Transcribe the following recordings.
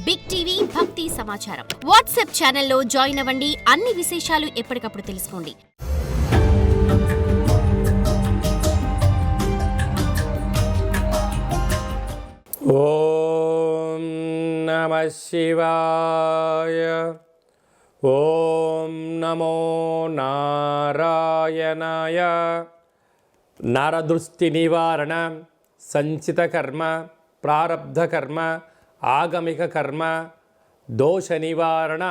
Big TV భక్తి సమాచారం WhatsApp ఛానల్లో జాయిన్ అవ్వండి. అన్ని విశేషాలు ఎప్పటికప్పుడు తెలుసుకోండి. ఓం నమః శివాయ. ఓం నమో నారాయణాయ. నరదృష్టి నివారణ, సంచిత కర్మ, ప్రారబ్ధ కర్మ, ఆగమిక కర్మ, దోష నివారణ,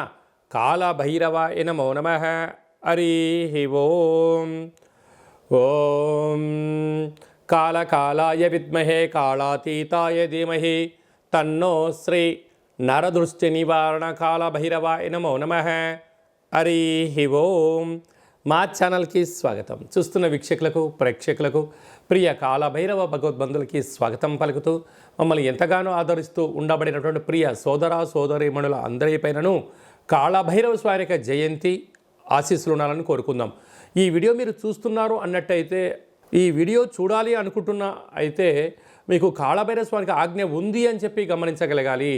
కాళభైరవాయ నమో నమః. హరి ఓం. ఓం కాళకాళాయ విద్మహే కాళాతీతాయ ధీమహి తన్నో శ్రీ నరదృష్టి నివారణ కాళభైరవాయ నమో నమః. హరి ఓం. మా ఛానల్కి స్వాగతం. చూస్తున్న వీక్షకులకు, ప్రేక్షకులకు, ప్రియ కాళభైరవ భగవద్బంధులకి స్వాగతం పలుకుతూ మమ్మల్ని ఎంతగానో ఆదరిస్తూ ఉండబడినటువంటి ప్రియ సోదర సోదరీమణుల అందరిపైనను కాళభైరవ స్వామి యొక్క జయంతి ఆశీస్సులు ఉండాలని కోరుకుందాం. ఈ వీడియో మీరు చూస్తున్నారు అన్నట్టయితే, ఈ వీడియో చూడాలి అనుకుంటున్న అయితే మీకు కాళభైరవ స్వామికి ఆజ్ఞ ఉంది అని చెప్పి గమనించగలగాలి.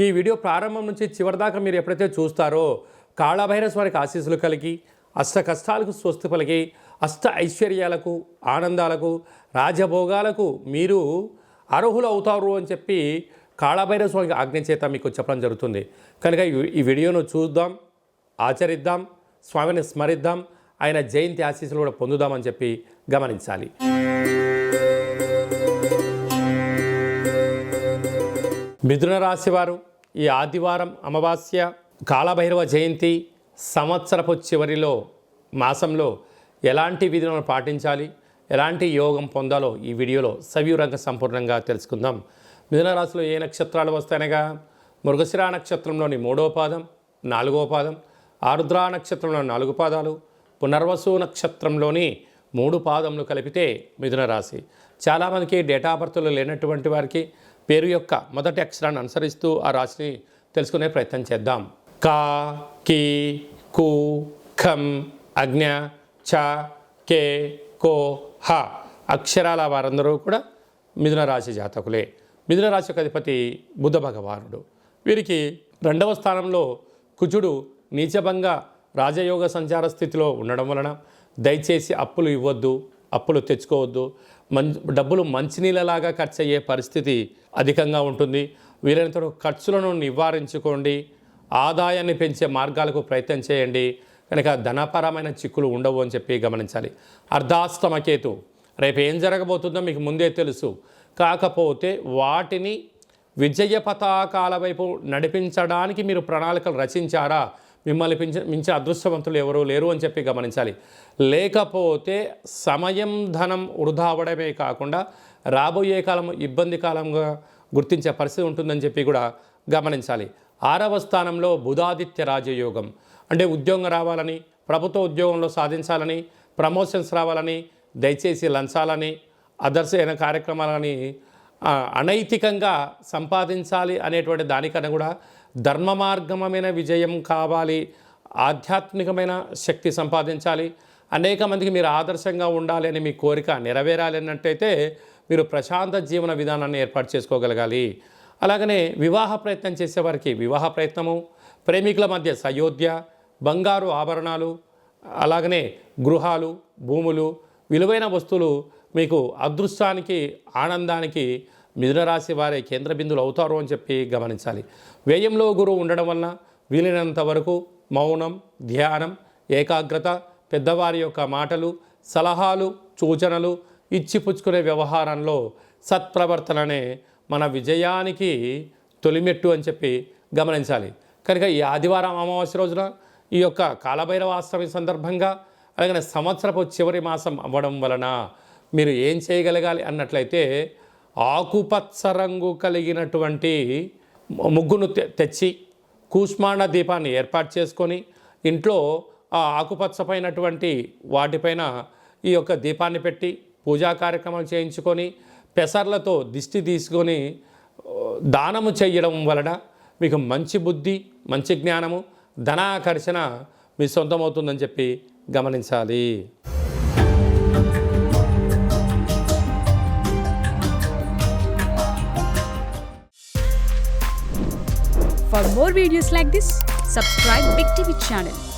ఈ వీడియో ప్రారంభం నుంచి చివరిదాకా మీరు ఎప్పుడైతే చూస్తారో కాళభైరవ స్వామికి ఆశీస్సులు కలిగి అష్ట కష్టాలకు స్వస్తి పలికి అష్ట ఐశ్వర్యాలకు, ఆనందాలకు, రాజభోగాలకు మీరు అర్హులు అవుతారు అని చెప్పి కాళభైరవ స్వామికి ఆజ్ఞ చేత మీకు చెప్పడం జరుగుతుంది. కనుక ఈ వీడియోను చూద్దాం, ఆచరిద్దాం, స్వామిని స్మరిద్దాం, ఆయన జయంతి ఆశీస్సులు కూడా పొందుదామని చెప్పి గమనించాలి. మిథున రాశి వారు ఈ ఆదివారం అమావాస్య కాళభైరవ జయంతి సంవత్సరపు చివరిలో మాసంలో ఎలాంటి విధులను పాటించాలి, ఎలాంటి యోగం పొందాలో ఈ వీడియోలో సవివరంగా సంపూర్ణంగా తెలుసుకుందాం. మిథున రాశిలో ఏ నక్షత్రాలు వస్తాయనగా మృగశిర నక్షత్రంలోని 3వ పాదం, 4వ పాదం, ఆరుద్ర నక్షత్రంలో 4 పాదాలు, పునర్వసు నక్షత్రంలోని 3 పాదములు కలిపితే మిథున రాశి. చాలామందికి డేటా బర్త్లు లేనటువంటి వారికి పేరు యొక్క మొదటి అక్షరాన్ని అనుసరిస్తూ ఆ రాశిని తెలుసుకునే ప్రయత్నం చేద్దాం. కా, కి, కు, ఖం, అజ్ఞ, చ, కే, కో, హ అక్షరాల వారందరూ కూడా మిథున రాశి జాతకులే. మిథున రాశి యొక్క అధిపతి బుధ భగవానుడు. వీరికి 2వ స్థానంలో కుజుడు నీచభంగ రాజయోగ సంచార స్థితిలో ఉండడం వలన దయచేసి అప్పులు ఇవ్వద్దు, అప్పులు తెచ్చుకోవద్దు. డబ్బులు మంచినీళ్ళలాగా ఖర్చు అయ్యే పరిస్థితి అధికంగా ఉంటుంది. వీలైనంత ఖర్చులను నివారించుకోండి. ఆదాయాన్ని పెంచే మార్గాలకు ప్రయత్నం చేయండి. కనుక ధనపరమైన చిక్కులు ఉండవు అని చెప్పి గమనించాలి. అర్ధాష్టమకేతు రేపు ఏం జరగబోతుందో మీకు ముందే తెలుసు. కాకపోతే వాటిని విజయ పతాకాల వైపు నడిపించడానికి మీరు ప్రణాళికలు రచించారా? మిమ్మల్ని మించిన అదృష్టవంతులు ఎవరూ లేరు అని చెప్పి గమనించాలి. లేకపోతే సమయం, ధనం వృధా అవ్వడమే కాకుండా రాబోయే కాలం ఇబ్బంది కాలంగా గుర్తించే పరిస్థితి ఉంటుందని చెప్పి కూడా గమనించాలి. 6వ స్థానంలో బుధాదిత్య రాజయోగం, అంటే ఉద్యోగం రావాలని, ప్రభుత్వ ఉద్యోగంలో సాధించాలని, ప్రమోషన్స్ రావాలని, దయచేసి లంచాలని, అదర్స్ అయిన కార్యక్రమాలని అనైతికంగా సంపాదించాలి అనేటువంటి దానికన్నా కూడా ధర్మ మార్గమైన విజయం కావాలి, ఆధ్యాత్మికమైన శక్తి సంపాదించాలి, అనేక మందికి మీరు ఆదర్శంగా ఉండాలి అని మీ కోరిక నెరవేరాలి అన్నట్టయితే మీరు ప్రశాంత జీవన విధానాన్ని ఏర్పాటు చేసుకోగలగాలి. అలాగనే వివాహ ప్రయత్నం చేసేవారికి వివాహ ప్రయత్నము, ప్రేమికుల మధ్య సయోధ్య, బంగారు ఆభరణాలు, అలాగనే గృహాలు, భూములు, విలువైన వస్తువులు మీకు అదృష్టానికి, ఆనందానికి మిథున రాశి వారే కేంద్ర బిందువులు అవుతారు అని చెప్పి గమనించాలి. వ్యయంలో గురువు ఉండడం వలన వీలైనంత వరకు మౌనం, ధ్యానం, ఏకాగ్రత, పెద్దవారి యొక్క మాటలు, సలహాలు, సూచనలు ఇచ్చిపుచ్చుకునే వ్యవహారంలో సత్ప్రవర్తననే మన విజయానికి తొలిమెట్టు అని చెప్పి గమనించాలి. కనుక ఈ ఆదివారం అమావాస్య రోజున ఈ యొక్క కాళభైరవ అష్టమి సందర్భంగా, అలాగే సంవత్సరపు చివరి మాసం అవ్వడం వలన మీరు ఏం చేయగలగాలి అన్నట్లయితే ఆకుపచ్చ రంగు కలిగినటువంటి ముగ్గును తెచ్చి కూష్మాండ దీపాన్ని ఏర్పాటు చేసుకొని ఇంట్లో ఆ ఆకుపచ్చపైనటువంటి వాటిపైన ఈ యొక్క దీపాన్ని పెట్టి పూజా కార్యక్రమాలు చేయించుకొని పెసర్లతో దిష్టి తీసుకొని దానము చేయడం వలన మీకు మంచి బుద్ధి, మంచి జ్ఞానము, ధనాకర్షణ మీ సొంతమవుతుందని చెప్పి గమనించాలి. For more videos like this, subscribe Big TV channel.